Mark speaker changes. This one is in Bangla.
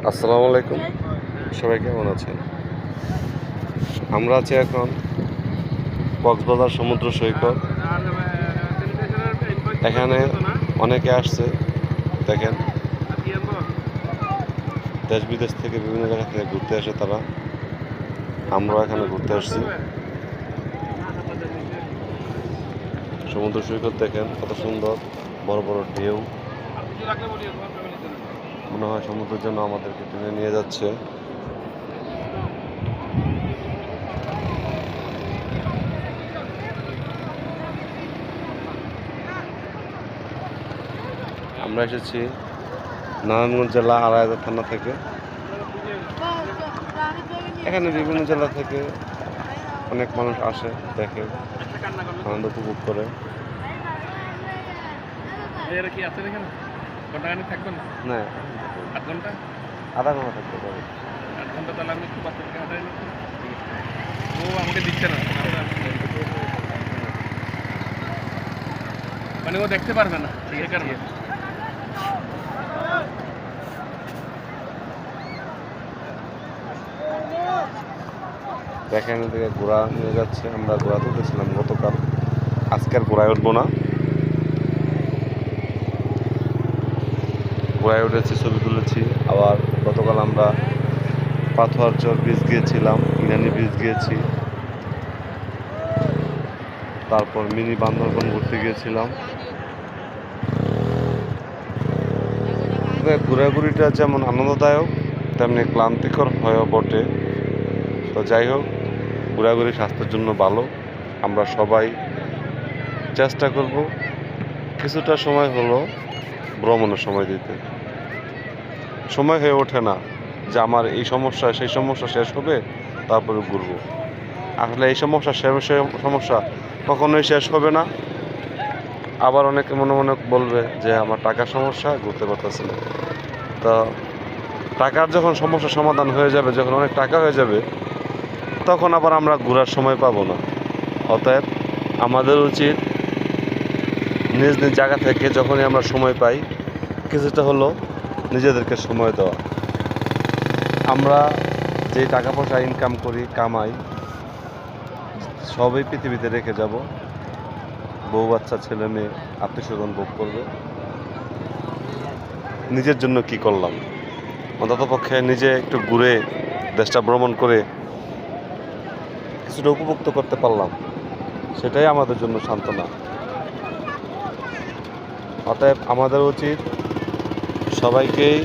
Speaker 1: আসসালামু আলাইকুম, সবাই কেমন আছেন? আমরা আছি এখন কক্সবাজার সমুদ্র সৈকত। এখানে অনেকে আসছে, দেখেন দেশ বিদেশ থেকে বিভিন্ন জায়গা থেকে ঘুরতে আসে তারা। আমরাও এখানে ঘুরতে আসছি। সমুদ্র সৈকত দেখেন কত সুন্দর, বড় বড় ঢেউ। মনে হয় সমুদ্রের জন্য আমাদেরকে টেনে নিয়ে যাচ্ছে। আমরা এসেছি নারায়ণগঞ্জ জেলা আড়াইহাজার থানা থেকে। এখানে বিভিন্ন জেলা থেকে অনেক মানুষ আসে, দেখে, আনন্দ উপভোগ করে। না, আধা ঘন্টা থাকতে পারে।
Speaker 2: আমাকে দিচ্ছে না, মানে ও দেখতে পারবে না, সেই কারণে।
Speaker 1: দেখেন থেকে ঘোড়া নিয়ে যাচ্ছে। আমরা ঘোড়া তুলতেছিলাম গতকাল, আজকের ঘোড়ায় উঠবো না। ঘোড়ায় উঠেছি, ছবি তুলেছি। আবার গতকাল আমরা পাথরচর ব্রিজ গিয়েছিলাম, ইরানি ব্রিজ গিয়েছি, তারপর মিনি বান্দরবন ঘুরতে গিয়েছিলাম। ঘোরাঘুরিটা যেমন আনন্দদায়ক তেমনি ক্লান্তিকর হয়েও বটে। তো যাই হোক, ঘোরাঘুরি স্বাস্থ্যের জন্য ভালো। আমরা সবাই চেষ্টা করব কিছুটা সময় হলো ভ্রমণের সময় দিতে। সময় হয়ে ওঠে না যে আমার এই সমস্যা সেই সমস্যা শেষ হবে তারপরে ঘুরবো। আসলে এই সমস্যা কখনোই শেষ হবে না। আবার অনেকে মনে মনে বলবে যে আমার টাকার সমস্যা, ঘুরতে পারতেছি না। তো টাকার যখন সমস্যা সমাধান হয়ে যাবে, যখন অনেক টাকা হয়ে যাবে, তখন আবার আমরা ঘোরার সময় পাবো না। অতএব আমাদের উচিত নিজ নিজ জায়গা থেকে যখনই আমরা সময় পাই কিছুটা হলো নিজেদেরকে সময় দেওয়া। আমরা যে টাকা পয়সা ইনকাম করি, কামাই, সবই পৃথিবীতে রেখে যাব। বউ বাচ্চা, ছেলে মেয়ে, আত্মীয় স্বজন ভোগ করবে। নিজের জন্য কি করলাম? অন্ততপক্ষে নিজে একটু ঘুরে দেশটা ভ্রমণ করে কিছুটা উপভোক্ত করতে পারলাম, সেটাই আমাদের জন্য সান্ত্বনা। অতএব আমাদের উচিত সবাইকেই